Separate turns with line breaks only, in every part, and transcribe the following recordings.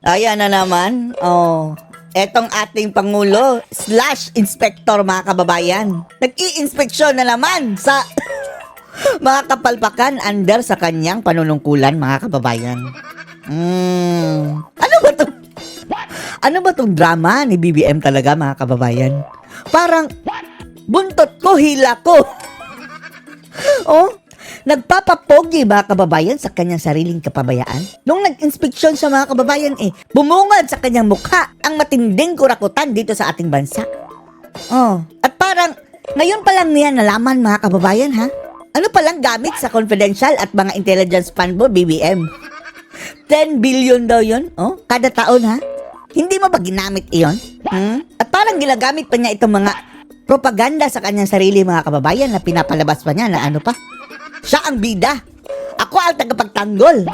Ayan na naman. Etong ating Pangulo / Inspektor mga kababayan. Nag-i-inspeksyon na naman sa mga kapalpakan under sa kanyang panunungkulan mga kababayan. Ano ba tong drama ni BBM talaga mga kababayan? Parang buntot ko, hila ko. Nagpapapogi mga kababayan sa kanyang sariling kapabayaan. Nung nag-inspeksyon sa mga kababayan bumungad sa kanyang mukha ang matinding kurakutan dito sa ating bansa. At parang ngayon pa lang niya nalaman mga kababayan ha? Ano palang gamit sa confidential at mga intelligence fund mo BBM? 10 billion daw yun, kada taon ha? Hindi mo ba ginamit iyon? At parang ginagamit pa niya itong mga propaganda sa kanyang sarili mga kababayan na pinapalabas pa niya na ano pa? Siya ang bida. Ako ang tagapagtanggol.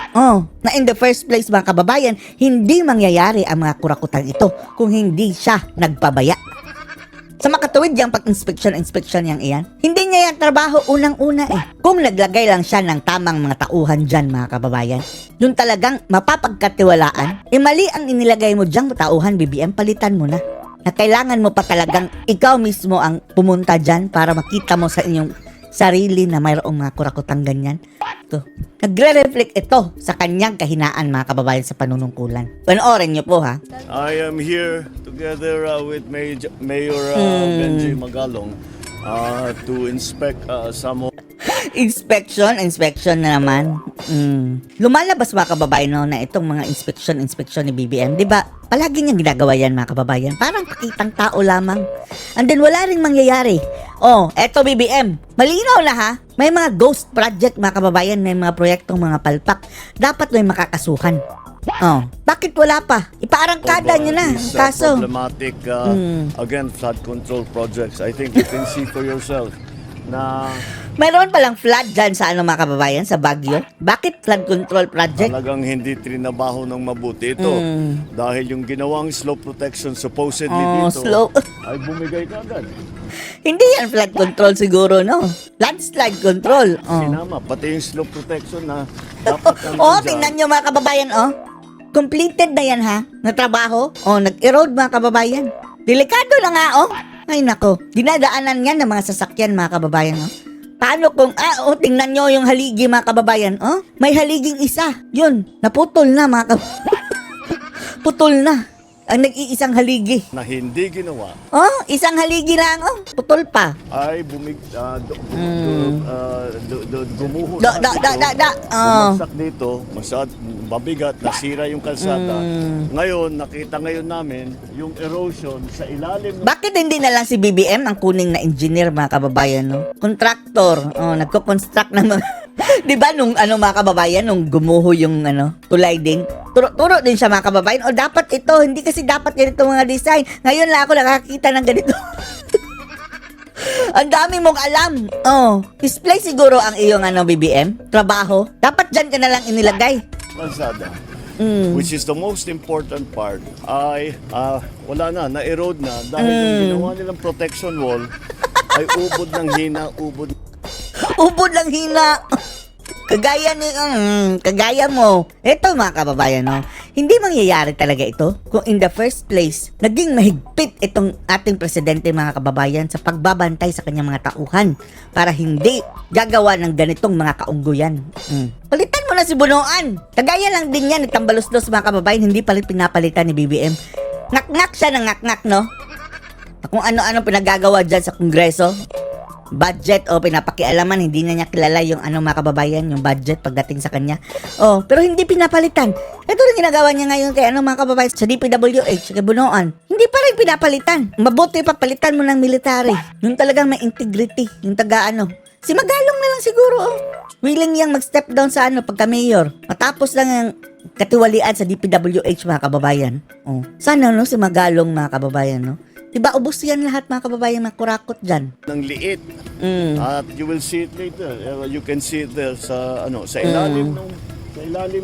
Na in the first place mga kababayan, hindi mangyayari ang mga kurakutan ito kung hindi siya nagpabaya. Sa makatuwid yung pag-inspeksyon yang iyan, hindi niya yung trabaho unang-una Kung naglagay lang siya ng tamang mga tauhan dyan mga kababayan, yung talagang mapapagkatiwalaan, mali ang inilagay mo dyang tauhan BBM, palitan mo na. Na kailangan mo pa talagang ikaw mismo ang pumunta dyan para makita mo sa inyong sarili na mayroong mga kurakutang ganyan. Nagre-reflect ito sa kanyang kahinaan mga kababayan sa panunungkulan. Panoorin niyo po ha.
I am here together with Mayor Benji Magalong to inspect some of
Inspection na naman. Lumalabas mga kababayan na itong mga inspection ni BBM. Diba? Palagi niyang ginagawa yan mga kababayan. Parang pakitang tao lamang. And then wala ring mangyayari. Eto BBM. Malinaw na ha. May mga ghost project mga kababayan. May mga proyektong mga palpak. Dapat may makakasuhan. Bakit wala pa? Ipaarangkada niyo na. Kaso
problematic again flood control projects. I think you can see for yourself na
mayroon palang flood dyan sa mga kababayan, sa Baguio. Bakit flood control project?
talagang hindi trinabaho ng mabuti ito. Dahil yung ginawang slope protection supposedly dito
Slow.
ay bumigay kagad.
Hindi yan flood control siguro, no? Landslide control.
Sinama, pati yung slope protection na dapat
Tingnan nyo mga kababayan, completed na yan ha, na trabaho. Nag-erode mga kababayan. Delikado na nga, Ay nako, dinadaanan yan ng mga sasakyan mga kababayan, Paano kung, tingnan nyo yung haligi mga kababayan, may haliging isa. Yun, naputol na mga putol na. Ang nag-iisang haligi.
na hindi ginawa
Isang haligi lang, putol pa.
ay gumuho bumagsak dito, mabigat, nasira yung kalsada. Ngayon, nakita namin yung erosion sa ilalim ng
Bakit hindi na lang si BBM ang kuning na engineer mga kababayan, Contractor, nagko-construct ng mga di ba nung mga kababayan nung gumuho yung tulay din, turo din siya mga kababayan, dapat ito, hindi kasi dapat ganito mga design. Ngayon lang ako nakakita ng ganito. Ang dami mong alam. Display siguro ang iyong BBM trabaho, dapat dyan ka na lang inilagay.
kalsada. Which is the most important part ay wala na-erode na dahil yung ginawa nilang protection wall ay ubod ng hina. Kagaya mo. Ito mga kababayan, hindi mangyayari talaga ito kung in the first place, naging mahigpit itong ating presidente mga kababayan sa pagbabantay sa kanyang mga tauhan para hindi gagawa ng ganitong mga kaungguyan. Palitan mo na si Bunuan. Kagaya lang din yan, tambalos-los mga kababayan, hindi palit pinapalitan ni BBM. Ngak-ngak siya ng ngak-ngak, Kung ano-ano pinagagawa dyan sa Kongreso. Budget pinapakialaman, hindi na niya kilala yung mga kababayan, yung budget pagdating sa kanya. Pero hindi pinapalitan. Ito rin ginagawa niya ngayon kay mga kababayan sa DPWH, kay Bunuan. Hindi pa rin pinapalitan. Mabuti pa palitan mo ng military. Yung talagang may integrity, yung si Magalong na lang siguro, willing yang mag-step down sa pagka-mayor. Matapos lang ang katiwalian sa DPWH mga kababayan. Sana si Magalong mga kababayan, Diba, ubos yan lahat mga kababayan, mga kurakot dyan. ng liit. At you will see it later. You can see it there sa ilalim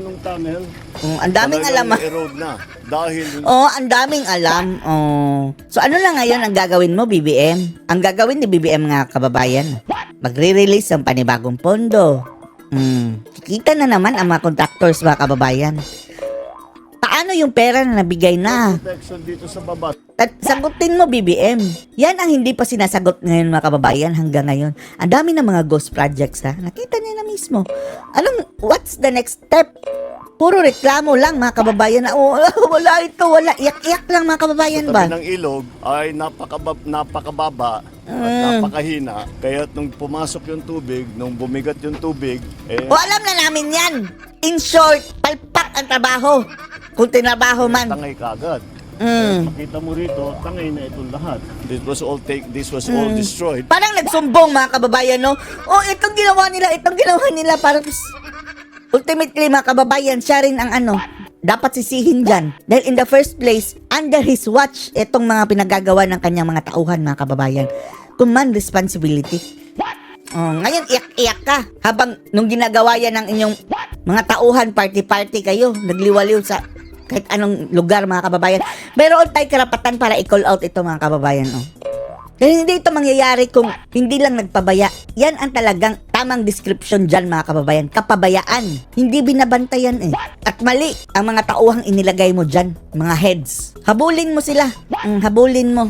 ng tunnel.
Ang daming alam.
Na-erode na. Dahil
ang daming alam. So ano lang ngayon ang gagawin mo, BBM? Ang gagawin ni BBM nga kababayan, magre-release ng panibagong pondo. Kikita na naman ang mga contractors mga kababayan. Paano yung pera na nabigay na?
Protection dito sa baba.
At sagutin mo, BBM. Yan ang hindi pa sinasagot ngayon, mga kababayan, hanggang ngayon. Ang dami ng mga ghost projects, ha? Nakita niya na mismo. What's the next step? Puro reklamo lang, mga kababayan, na, wala ito, wala. Iyak-iyak lang, mga kababayan
Sa
ba?
tabi ng ilog ay napakababa at napakahina. Kaya nung pumasok yung tubig, nung bumigat yung tubig,
O alam na namin yan. In short, palpak ang trabaho. Kung tinrabaho man.
tangay kagad. Makita mo rito, tangay na itong lahat. This was all destroyed.
Parang nagsumbong, mga kababayan, no? Itong ginawa nila, parang ultimately, mga kababayan, siya rin ang dapat sisihin dyan. Dahil in the first place, under his watch, itong mga pinagagawa ng kanyang mga tauhan, mga kababayan. Command responsibility. Ngayon, iyak-iyak ka. Habang nung ginagawa yan ng inyong mga tauhan, party-party kayo, nagliwaliw sa kahit anong lugar, mga kababayan. Meron tayong karapatan para i-call out ito, mga kababayan. Dahil hindi ito mangyayari kung hindi lang nagpabaya. Yan ang talagang tamang description dyan, mga kababayan. Kapabayaan. Hindi binabantayan eh. At mali ang mga tauhang inilagay mo dyan, mga heads. Habulin mo sila. Habulin mo.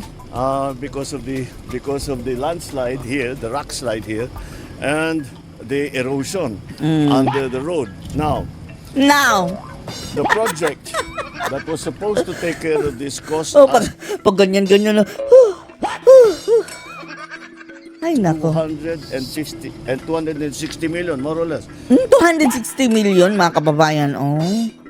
Because of the landslide here, the rock slide here, and the erosion under the road. Now, the project that was supposed to take care of this cost
pag ganyan-ganyan na. Ay, nako.
260 million, more or less.
260 million, mga kababayan,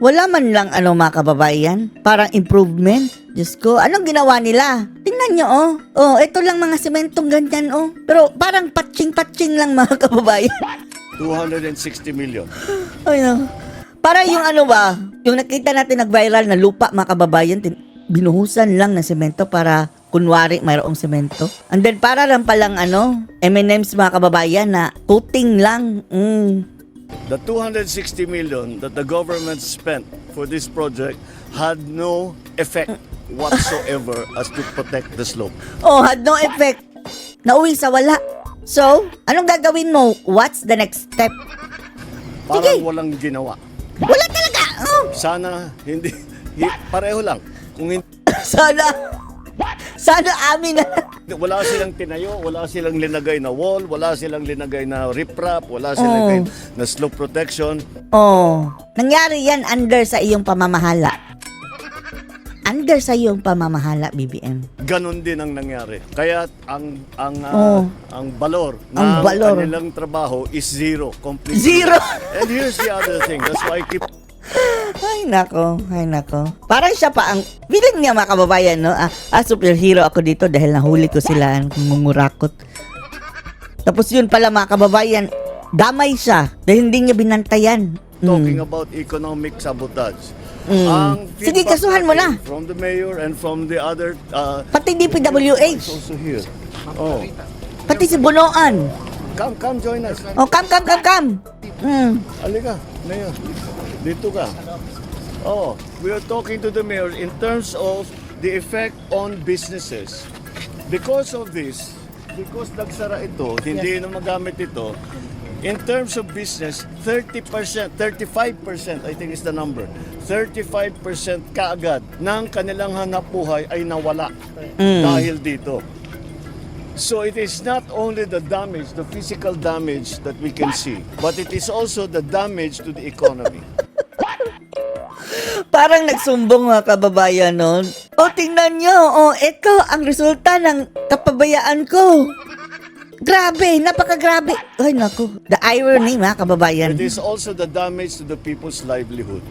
Wala man lang, mga kababayan, parang improvement. Diyos ko, anong ginawa nila? Tingnan nyo, ito lang mga sementong ganyan, Pero parang patching-patching lang, mga kababayan.
260 million.
Ay, no. Para yung yung nakita natin nag-viral na lupa, mga kababayan, binuhusan lang ng semento para kunwari mayroong semento. And then para lang palang M&M's, mga kababayan, na coating lang.
The 260 million that the government spent for this project had no effect whatsoever as to protect the slope.
Had no effect. Nauwi sa wala. So, anong gagawin mo? What's the next step?
Parang walang ginawa.
Wala talaga.
Sana hindi pareho lang. Kung hindi,
Sana amin na.
wala silang tinayo, wala silang linagay na wall, wala silang linagay na riprap, wala silang linagay na slope protection.
Nangyari yan under sa iyong pamamahala. Under sa iyong pamamahala, BBM.
Ganon din ang nangyari. Kaya ang balor
Ang
ng
balor.
kanilang trabaho is zero, completely.
Zero.
And here's the other thing. That's why I keep
Ay, nako. Parang siya pa ang feeling niya, mga kababayan, no? Superhero ako dito dahil nahuli ko sila ang ngurakot. Tapos yun pala, mga kababayan, damay siya dahil hindi niya binantayan.
talking about economic sabotage.
Sige,
feedback
kasuhan mo
natin
na.
from the mayor and from the other
Pati
is
DPWH,
also here. Oh,
pati si Bunoan.
come join us.
Come.
Halika, mayor. Dito ka. Oh, we are talking to the mayor in terms of the effect on businesses. Because of this, because nagsara ito, hindi na magamit ito, in terms of business, 30%, 35%, I think is the number, 35% kaagad ng kanilang hanap buhay ay nawala dahil dito. So it is not only the damage, the physical damage that we can see, but it is also the damage to the economy.
Parang nagsumbong, mga kababayan, no? Tingnan nyo, ito ang resulta ng kapabayaan ko. Grabe, napakagrabe. Ay, naku. The irony, mga kababayan.
It is also the damage to the people's livelihood.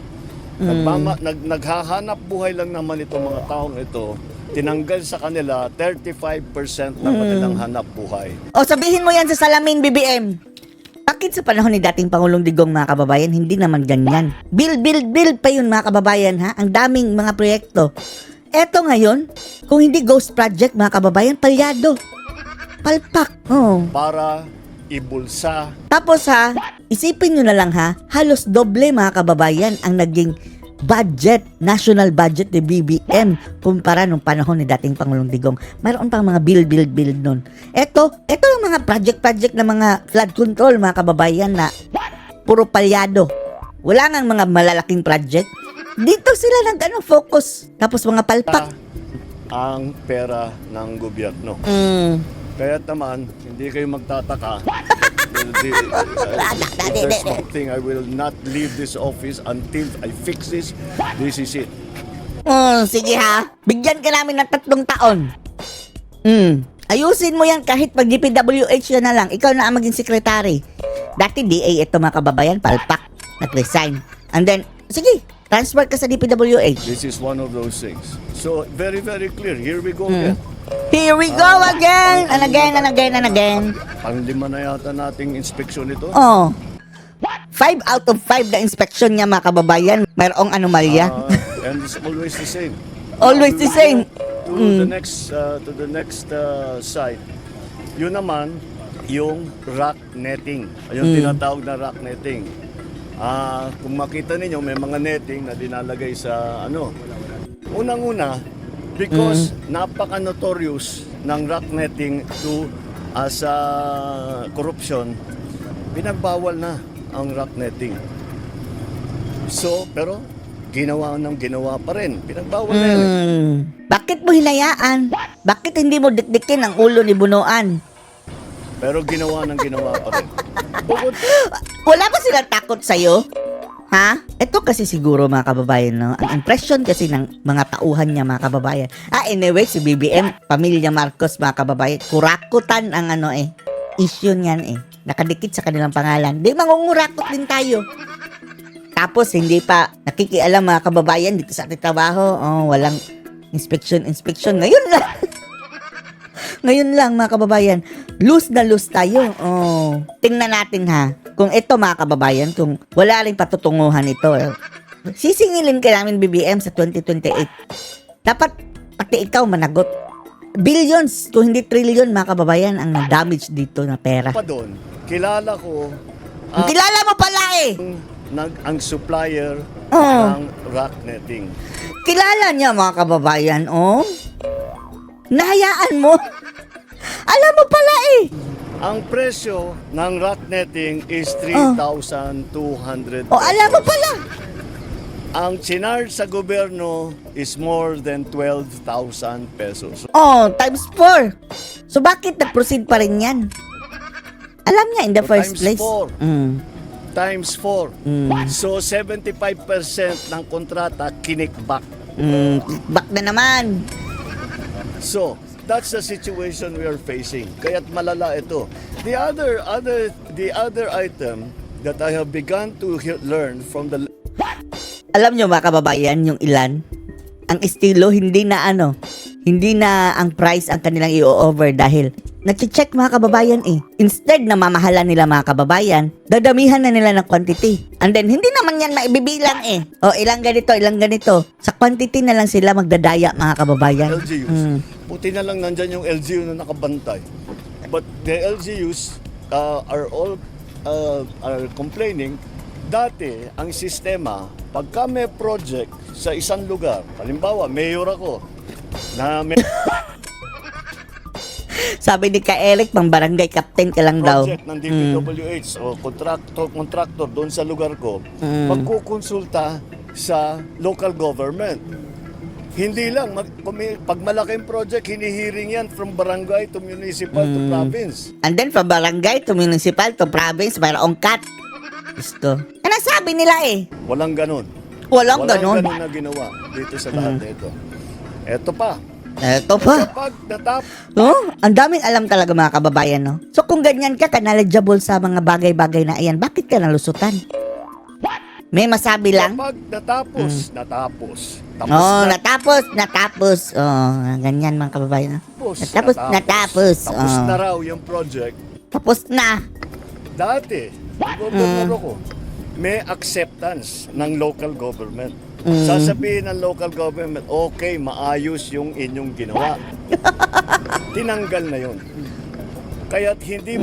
Naghahanap buhay lang naman itong mga taong ito. Tinanggal sa kanila 35% ng kanilang hanap buhay.
Sabihin mo yan sa salamin, BBM. Bakit sa panahon ni dating Pangulong Digong, mga kababayan, hindi naman ganyan? Build pa yun, mga kababayan, ha? Ang daming mga proyekto. Eto ngayon, kung hindi ghost project, mga kababayan, palyado. Palpak.
Para ibulsa.
Tapos isipin nyo na lang, halos doble, mga kababayan, ang naging budget, national budget ni BBM kumpara nung panahon ni dating Pangulong Digong. Mayroon pang mga build nun. Ito yung mga project na mga flood control, mga kababayan, na puro palyado. Wala ngang mga malalaking project. Dito sila focus. Tapos mga palpak.
ang pera ng gobyerno. Kaya naman, hindi kayo magtataka. There's one thing, I will not leave this office until I fix this. This is it.
Sige ha. Bigyan ka namin ng 3 taon. Ayusin mo yan kahit pag DPWH ka na lang. Ikaw na ang maging sekretary. Dati DA ito mga kababayan, palpak. Nag-resign. And then, sige, transfer ka sa DPWH.
This is one of those things. So, very, very clear. Here we go again.
Here we go again! And again, and again, and again.
Pang-5 na yata nating inspeksyon ito.
5 out of 5 na inspeksyon niya mga kababayan. Mayroong anomalya.
And it's always the same.
Always the same.
To the next site. Yun naman, yung rock netting. Yung tinatawag na rock netting. Kung makita ninyo, may mga netting na dinalagay sa Unang-una, because napaka-notorious ng rock netting sa corruption, pinagbawal na ang rock netting. So, pero ginawa pa rin. Pinagbawal na yan.
Bakit mo hinayaan? Bakit hindi mo dikdikin ang ulo ni Bunuan?
Pero ginawa pa rin. Bukod,
Wala ba silang takot sa'yo? Ha? Ito kasi siguro mga kababayan, no? Ang impression kasi ng mga tauhan niya mga kababayan. Anyway, si BBM, pamilya Marcos mga kababayan, kurakutan ang issue niyan Nakadikit sa kanilang pangalan. Di mangungurakot din tayo. Tapos hindi pa nakikialam mga kababayan dito sa ating trabaho. Walang inspection. Ngayon lang. Ngayon lang mga kababayan, loose na loose tayo. Tingnan natin ha. Kung ito mga kababayan, kung wala rin patutunguhan ito, sisingilin ka namin BBM sa 2028. Dapat pati ikaw managot. Billions, kung hindi trillion mga kababayan ang na-damage dito na pera.
pa doon, kilala ko
Kilala mo pala
ang supplier ng rock netting.
Kilala niya mga kababayan, Nahayaan mo. Alam mo pala
Ang presyo ng rock netting is 3,200 pesos.
alam mo pala.
Ang charge sa gobyerno is more than 12,000 pesos.
Times 4. So bakit nag-proceed pa rin yan? Alam niya in the first
Times
place.
4. Times 4.
Mm.
So 75% ng kontrata kinikback.
Back na naman.
So that's the situation we are facing. Kaya't malala ito. The other item that I have begun to learn from the
Alam niyo mga kababayan, yung ilan, ang estilo hindi na ang price ang kanilang i-over dahil nag-check mga kababayan Instead na mamahalan nila mga kababayan, dadamihan na nila ng quantity. And then, hindi naman yan maibibilang ilang ganito. Sa quantity na lang sila magdadaya mga kababayan.
LGUs. Puti na lang nandyan yung LGU na nakabantay. But the LGUs are complaining. Dati, ang sistema, pagka may project sa isang lugar, halimbawa, mayor ako, na may
Sabi ni Ka Eric, pang barangay captain ka lang daw.
project ng DPWH o contractor doon sa lugar ko, magkukonsulta sa local government. Hindi lang, pag malaking project, hinihiring yan from barangay to municipal to province.
And then from barangay to municipal to province, mayroong cut. Gusto. Ano sabi nila
Walang ganun.
Walang ganon.
na ginawa dito sa lahat nito. Eto pa,
Ito pa.
kapag natap
Ang daming alam talaga mga kababayan, no? So kung ganyan ka knowledgeable sa mga bagay-bagay na iyan, bakit ka nalusutan? May masabi lang?
kapag natapos.
Natapos. Ganyan mga kababayan. Natapos.
Tapos na raw yung project.
Tapos na.
Dati, gobernador ko, may acceptance ng local government. Sasabihin ng local government, okay, maayos yung inyong ginawa. Tinanggal na yun. Kaya't hindi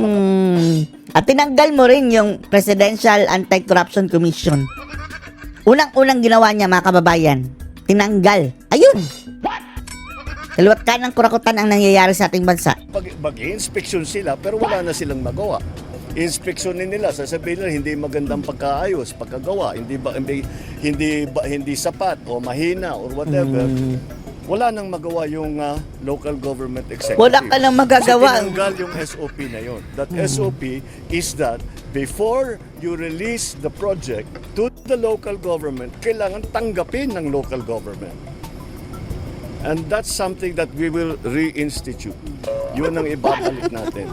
At tinanggal mo rin yung Presidential Anti-Corruption Commission. Unang-unang ginawa niya mga kababayan, tinanggal. Ayun! Kaliwat ka ng kurakutan ang nangyayari sa ating bansa.
mag-inspeksyon sila pero wala na silang magawa. inspeksyonin nila, sasabihin nila hindi magandang pagkaayos, pagkagawa, hindi sapat o mahina or whatever. Wala nang magawa yung local government executive.
Wala ka nang magagawa.
Kasi tinanggal yung SOP na yun. That SOP is that before you release the project to the local government, kailangan tanggapin ng local government. And that's something that we will reinstitute. Yun ang ibabalik natin.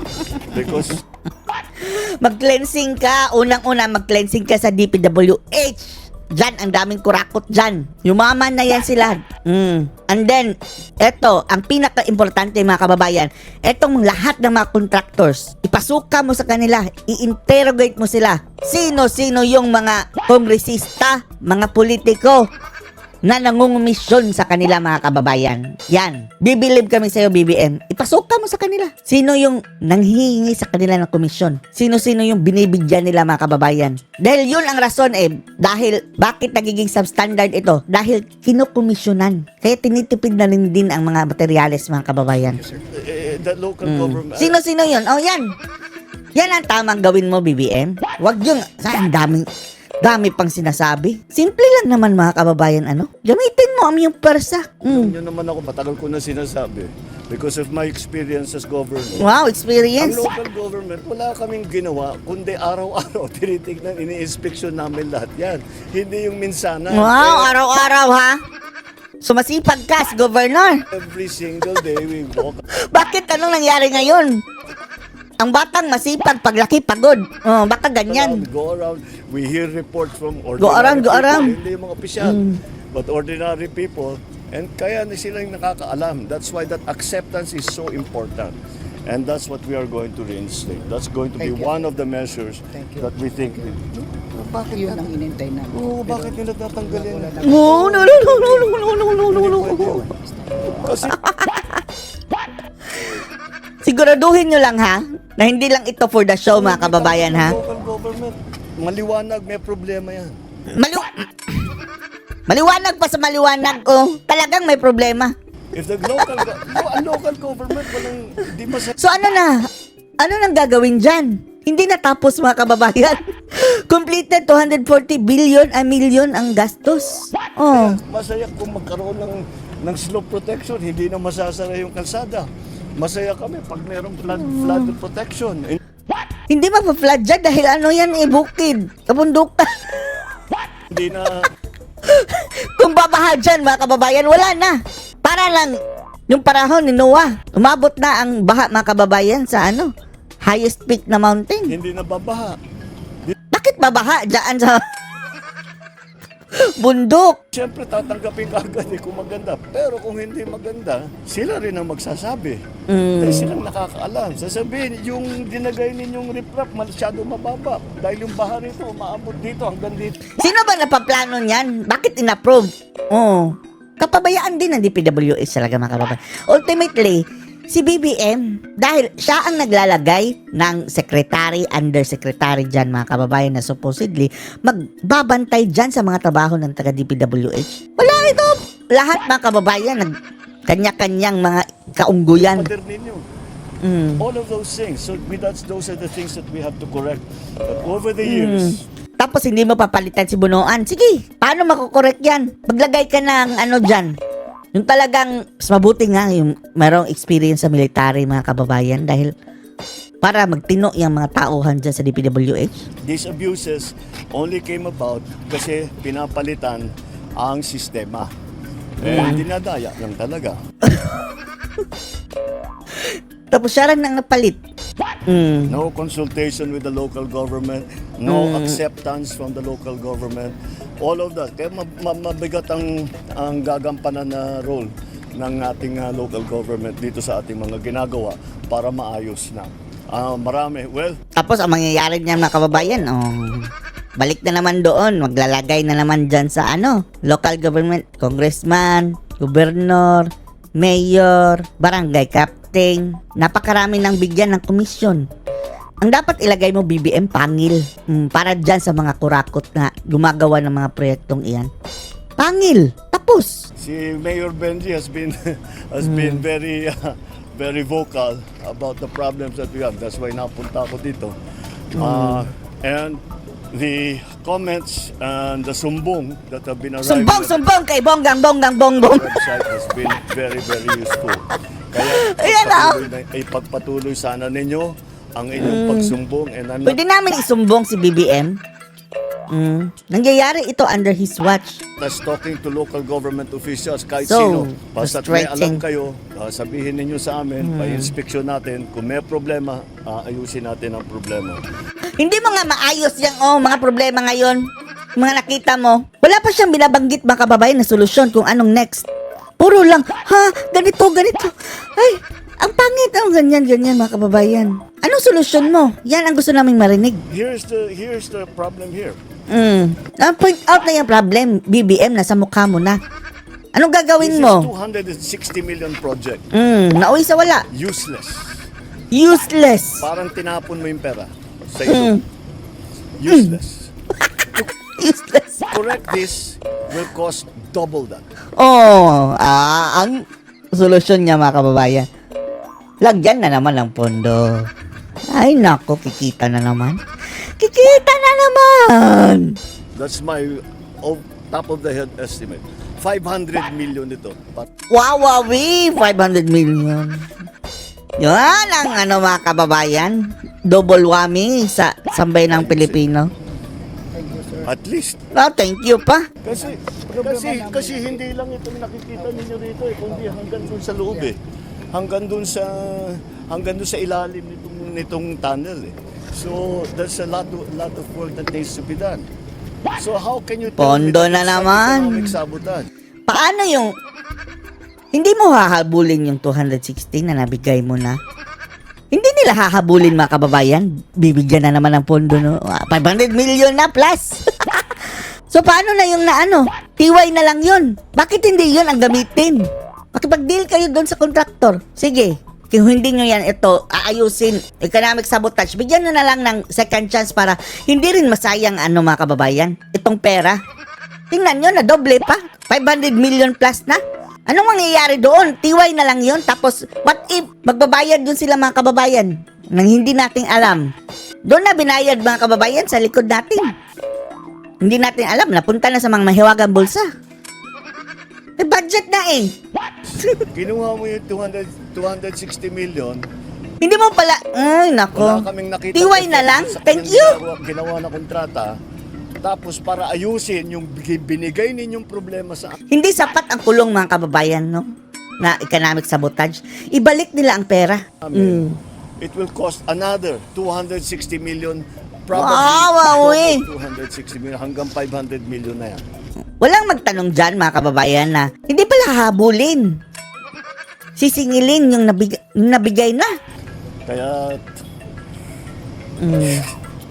Because
Mag-cleansing ka. Unang-una, mag-cleansing ka sa DPWH. Diyan, ang daming kurakot dyan. Yumaman na yan sila. And then, eto, ang pinaka-importante mga kababayan, etong lahat ng mga contractors, ipasuka mo sa kanila, i-interrogate mo sila. Sino-sino yung mga kongresista, mga politiko, na nangungumisyon sa kanila mga kababayan. Yan. Bibilib kami sa'yo, BBM. Ipasuka mo sa kanila. Sino yung nanghihingi sa kanila ng komisyon? Sino-sino yung binibigyan nila mga kababayan? Dahil yun ang rason dahil bakit nagiging substandard ito? Dahil kinukomisyonan. Kaya tinitipid na rin din ang mga materyales mga kababayan.
the local government...
Sino-sino yun? Oh, yan. Yan ang tamang gawin mo, BBM. Huwag yung, dami pang sinasabi. Simple lang naman mga kababayan, gamitin mo ang iyong persa.
Yun naman ako, matagal ko na sinasabi. Because of my experience as governor.
Wow,
Ang
experience.
local government, wala kaming ginawa, kundi araw-araw tinitignan, ini-inspeksyon namin lahat yan. Hindi yung minsanan.
Wow, araw-araw ha? Sumasipag ka, Governor.
Every single day we walk.
Bakit anong nangyari ngayon? Ang batang masipag, paglaki pagod. Oh, baka ganyan.
We go around, we hear reports from ordinary
Go around.
people, hindi yung mga opisyal, but ordinary people, and kaya na silang nakakaalam. That's why that acceptance is so important. And that's what we are going to reinstate. That's going to be one of the measures that we think. Bakit
Yun ang inintay namin.
Oo, bakit nila tatanggalin?
No.
Kasi
Siguraduhin nyo lang ha, na hindi lang ito for the show mga kababayan ha.
local government, maliwanag, may problema yan.
Maliwanag pa sa maliwanag ko. Talagang may problema.
If the local government, walang, di masaya.
So ano nang gagawin dyan? Hindi natapos mga kababayan. Completed 240 million ang gastos. Oh.
Masaya kung magkaroon ng slope protection, hindi na masasara yung kalsada. Masaya kami pag mayroong flood protection.
Hindi mapa-flood dyan dahil yan bukid. Kabundukan.
Hindi na,
Kung babaha dyan mga kababayan, wala na. Para lang yung panahon ni Noah. Umabot na ang baha mga kababayan sa highest peak na mountain.
hindi na babaha.
Bakit babaha dyan sa bundok?
Siyempre tatanggapin ka agad kung maganda. Pero kung hindi maganda, sila rin ang magsasabi. Dahil silang nakakaalam. Sasabihin, yung dinagay ninyong riprap, masyado mababa. Dahil yung baha rito, umaabot dito hanggang dito.
Sino ba napaplano niyan? Bakit inapprove? Oh. Kapabayaan din ng DPWH talaga mga kababayan. Ultimately, si BBM, dahil siya ang naglalagay ng secretary, undersecretary dyan mga kababayan na supposedly magbabantay dyan sa mga trabaho ng taga-DPWH. Wala ito. Lahat mga kababayan, kanya-kanyang mga kaungguyan.
Pader ninyo. All of those things. So those are the things that we have to correct. But over the years,
Tapos hindi mo papalitan si Bunuan. Sige, paano makukorek yan? Maglagay ka ng dyan. Yung talagang, mas mabuti nga yung mayroong experience sa military mga kababayan dahil para magtino yung mga tauhan dyan sa DPWH.
these abuses only came about kasi pinapalitan ang sistema. Dinadaya lang talaga.
Tapos siya rin nang napalit.
No consultation with the local government, no acceptance from the local government. All of that. Kaya mabigat ang gagampanan na role ng ating local government dito sa ating mga ginagawa para maayos na. Marami. Well,
Tapos ang mangyayari niyan mga kababayan, balik na naman doon, maglalagay na naman dyan sa local government, congressman, gobernador, mayor, barangay captain. Napakarami ng bigyan ng komisyon. Ang dapat ilagay mo BBM pangil para dyan sa mga kurakot na gumagawa ng mga proyektong iyan. Pangil. Tapos.
si Mayor Benji has been very very vocal about the problems that we have. That's why napunta ako dito. And the comments and the sumbong that have been arriving
Sumbong kay bongbong.
website has been very, very useful. Kaya
Ayan na.
ipagpatuloy sana ninyo ang inyong pagsumbong, and I'm not
Pwede namin isumbong si BBM. Nangyayari ito under his watch.
just talking to local government officials, kahit
So,
sino. Basta't may alam
frustrating.
kayo, sabihin ninyo sa amin, pa-inspeksyon natin. Kung may problema, ayusin natin ang problema.
Hindi mo nga maayos yung mga problema ngayon. Mga nakita mo. Wala pa siyang binabanggit mga kababayan na solusyon kung anong next. Puro lang, ganito. Ay, ang pangit. Ganyan mga kababayan. Anong solusyon mo? Yan ang gusto naming marinig.
Here's the problem here.
Na-point out na yung problem, BBM, nasa mukha mo na. Anong
This
gagawin
is
mo?
260 million project.
Nauwi sa wala.
Useless.
Useless.
Parang tinapon mo yung pera sa ilo. Useless.
Useless.
Correct this will cost double that.
Ang solusyon niya mga kababayan. Lagyan na naman ng pondo. Ay nako, kikita na naman.
That's my top of the head estimate. 500 million ito. But
Wawawi, 500 million. Yan ang mga kababayan. Double whammy sa sambay ng Pilipino.
at least
Thank you pa.
kasi hindi lang itong nakikita ninyo rito kundi hanggang dun sa loob hanggang dun sa ilalim nitong tunnel so there's a lot of work that needs to be done. So how can you tell me
Pondo
that
na
it's
naman.
economic sabotage?
Paano yung hindi mo hahabulin yung 260 na nabigay mo na? Hindi nila hahabulin mga kababayan. Bibigyan na naman ng pondo, no? 500 million na plus. So paano na yung tiway na lang yun. Bakit hindi yun ang gamitin? Makipag-deal kayo doon sa kontraktor. Sige, kung hindi nyo yan ito, aayusin, economic sabotage, bigyan nyo na lang ng second chance para hindi rin masayang mga kababayan, itong pera. Tingnan nyo, na doble pa. 500 million plus na. Anong mangyayari doon? Tiway na lang yun. Tapos, what if magbabayad dun sila mga kababayan nang hindi nating alam? Doon na binayad mga kababayan sa likod natin. Hindi natin alam. Napunta na sa mga mahiwagang bulsa. May budget na
Kinuha mo yung 260 million.
Hindi mo pala... Ay, nako.
Wala kaming nakita.
Tiway na lang.
sa
Thank
kanyang
you.
Ginawa na kontrata. Tapos para ayusin yung binigay ninyong problema sa
Hindi sapat ang kulong mga kababayan, no? Na economic sabotage. Ibalik nila ang pera.
amin, it will cost another 260 million. Probably
Wawawi.
260 million hanggang 500 million na yan.
Walang magtanong dyan mga kababayan na hindi pala habulin. Sisingilin yung nabigay na.
Kaya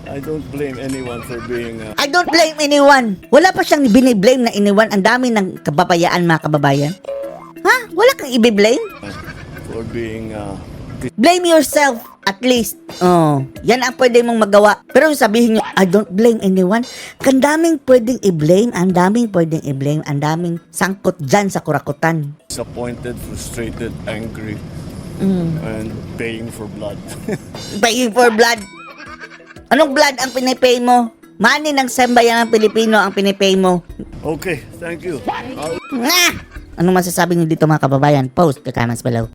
I don't blame anyone for being
I don't blame anyone. Wala pa siyang biniblame na iniwan. Ang dami ng kababayaan mga kababayan. Wala kang ibiblame?
for being
Blame yourself at least. Yan ang pwede mong magawa. Pero sabihin nyo, I don't blame anyone. Ang daming pwedeng i-blame, ang daming pwedeng i-blame, ang daming sangkot dyan sa kurakutan.
disappointed, frustrated, angry, and paying for blood.
Paying for blood. Anong blood ang pinipay mo? Money ng sambayan ng Pilipino ang pinipay mo.
Okay, thank you.
Anong masasabi niyo dito mga kababayan? Post the comments below.